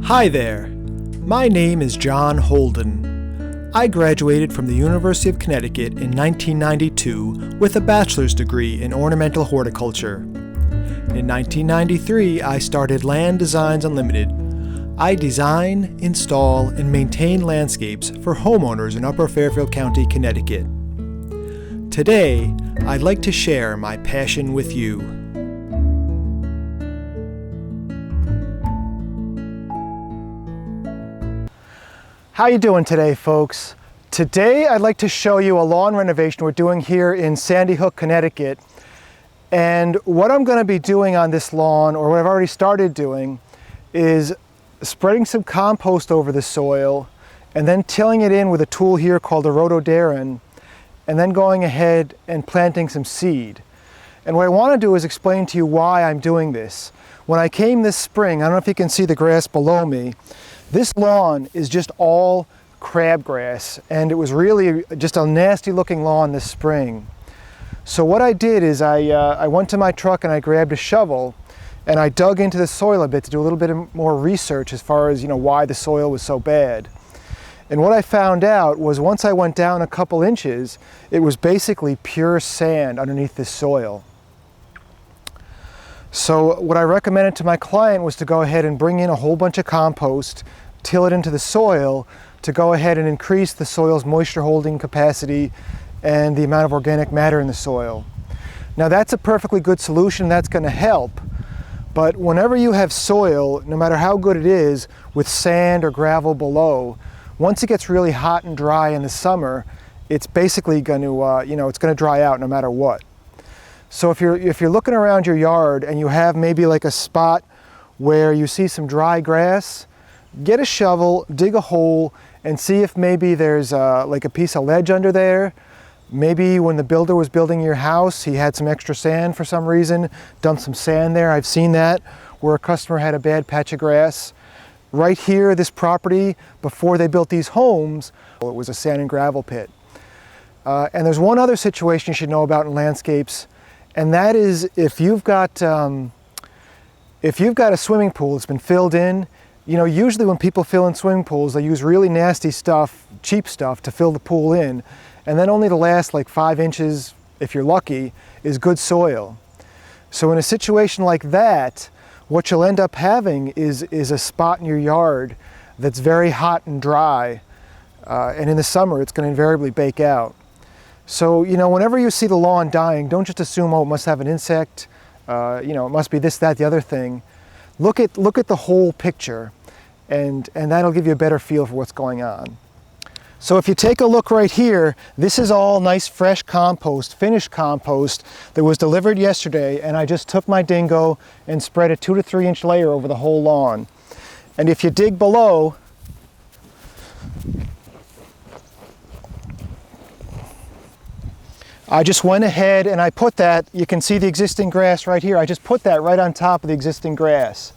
Hi there, my name is John Holden. I graduated from the University of Connecticut in 1992 with a bachelor's degree in ornamental horticulture. In 1993, I started Land Designs Unlimited. I design, install, and maintain landscapes for homeowners in Upper Fairfield County, Connecticut. Today, I'd like to share my passion with you. How you doing today, folks? Today I'd like to show you a lawn renovation we're doing here in Sandy Hook, Connecticut. And what I'm going to be doing on this lawn, or what I've already started doing, is spreading some compost over the soil and then tilling it in with a tool here called a rhododendron, and then going ahead and planting some seed. And what I want to do is explain to you why I'm doing this. When I came this spring, I don't know if you can see the grass below me, this lawn is just all crabgrass, and it was really just a nasty looking lawn this spring. So what I did is I went to my truck and I grabbed a shovel and I dug into the soil a bit to do a little bit more research as far as why the soil was so bad. And what I found out was once I went down a couple inches, it was basically pure sand underneath this soil. So what I recommended to my client was to go ahead and bring in a whole bunch of compost, till it into the soil to go ahead and increase the soil's moisture holding capacity and the amount of organic matter in the soil. Now that's a perfectly good solution, that's going to help, but whenever you have soil, no matter how good it is, with sand or gravel below, once it gets really hot and dry in the summer, it's basically going to, it's going to dry out no matter what. So if you're looking around your yard and you have maybe like a spot where you see some dry grass, get a shovel, dig a hole, and see if maybe there's like a piece of ledge under there. Maybe when the builder was building your house, he had some extra sand for some reason, dumped some sand there. I've seen that, where a customer had a bad patch of grass. Right here, this property, before they built these homes, it was a sand and gravel pit. And there's one other situation you should know about in landscapes, and that is if you've got a swimming pool that's been filled in. Usually when people fill in swimming pools, they use really nasty stuff, cheap stuff, to fill the pool in. And then only the last like 5 inches, if you're lucky, is good soil. So in a situation like that, what you'll end up having is a spot in your yard that's very hot and dry. And in the summer, it's going to invariably bake out. So, whenever you see the lawn dying, don't just assume, oh, it must have an insect, it must be this, that, the other thing. Look at the whole picture, and that'll give you a better feel for what's going on. So if you take a look right here, this is all nice fresh compost, finished compost that was delivered yesterday, and I just took my dingo and spread a 2 to 3 inch layer over the whole lawn. And if you dig below, I just went ahead and I put that, you can see the existing grass right here, I just put that right on top of the existing grass.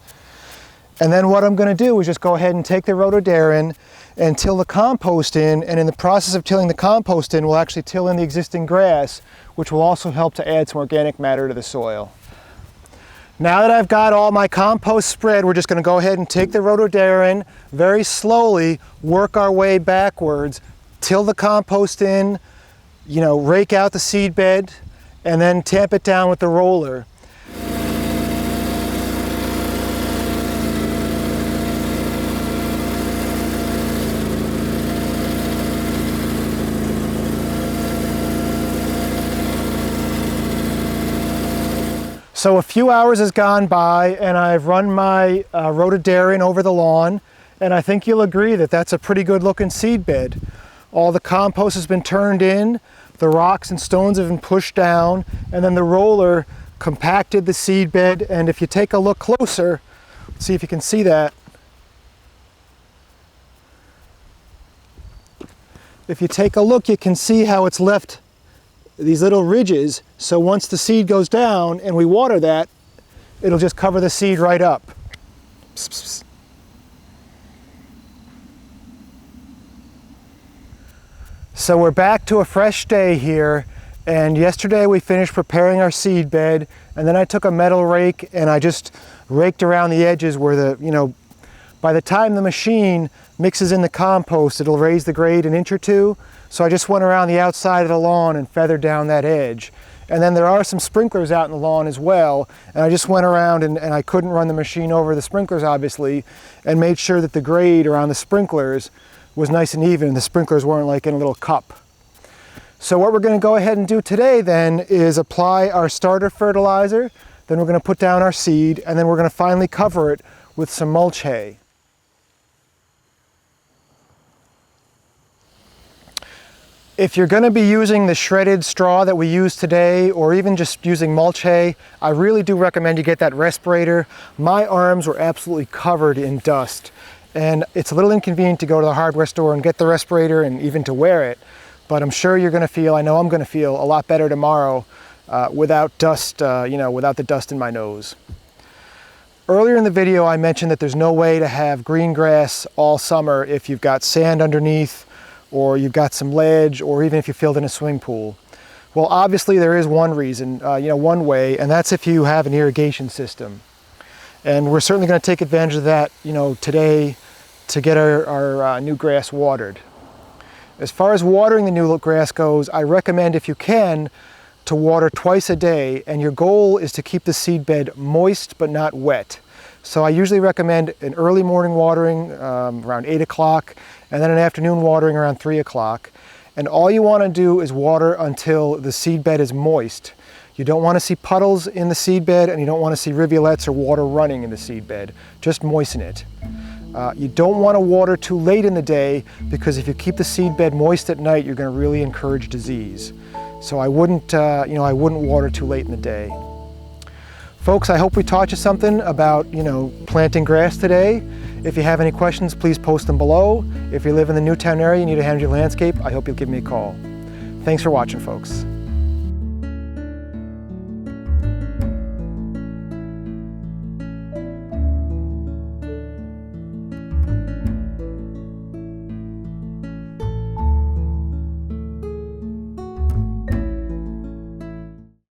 And then what I'm going to do is just go ahead and take the rhododendron and till the compost in, and in the process of tilling the compost in, we'll actually till in the existing grass, which will also help to add some organic matter to the soil. Now that I've got all my compost spread, we're just going to go ahead and take the rhododendron, very slowly work our way backwards, till the compost in, rake out the seed bed, and then tamp it down with the roller. So a few hours has gone by and I've run my rhododendron over the lawn, and I think you'll agree that that's a pretty good looking seed bed. All the compost has been turned in, the rocks and stones have been pushed down, and then the roller compacted the seed bed. And if you take a look closer, see if you can see that. If you take a look, you can see how it's left these little ridges, so once the seed goes down and we water that, it'll just cover the seed right up. Psst, psst, psst. So we're back to a fresh day here, and yesterday we finished preparing our seed bed, and then I took a metal rake and I just raked around the edges where the, By the time the machine mixes in the compost, it'll raise the grade an inch or two. So I just went around the outside of the lawn and feathered down that edge. And then there are some sprinklers out in the lawn as well. And I just went around and I couldn't run the machine over the sprinklers, obviously, and made sure that the grade around the sprinklers was nice and even. The sprinklers weren't like in a little cup. So what we're going to go ahead and do today then is apply our starter fertilizer. Then we're going to put down our seed, and then we're going to finally cover it with some mulch hay. If you're going to be using the shredded straw that we use today, or even just using mulch hay, I really do recommend you get that respirator. My arms were absolutely covered in dust, and it's a little inconvenient to go to the hardware store and get the respirator and even to wear it, but I'm sure you're going to feel, I know I'm going to feel a lot better tomorrow without dust, without the dust in my nose. Earlier in the video I mentioned that there's no way to have green grass all summer if you've got sand underneath, or you've got some ledge, or even if you filled in a swimming pool. Well, obviously there is one reason, one way, and that's if you have an irrigation system. And we're certainly going to take advantage of that, today to get our new grass watered. As far as watering the new grass goes, I recommend, if you can, to water twice a day, and your goal is to keep the seed bed moist but not wet. So I usually recommend an early morning watering around 8 o'clock, and then an afternoon watering around 3 o'clock. And all you want to do is water until the seed bed is moist. You don't want to see puddles in the seed bed, and you don't want to see rivulets or water running in the seed bed. Just moisten it. You don't want to water too late in the day, because if you keep the seed bed moist at night, you're going to really encourage disease. So I wouldn't water too late in the day. Folks, I hope we taught you something about, planting grass today. If you have any questions, please post them below. If you live in the Newtown area and need a hand in your landscape, I hope you'll give me a call. Thanks for watching, folks.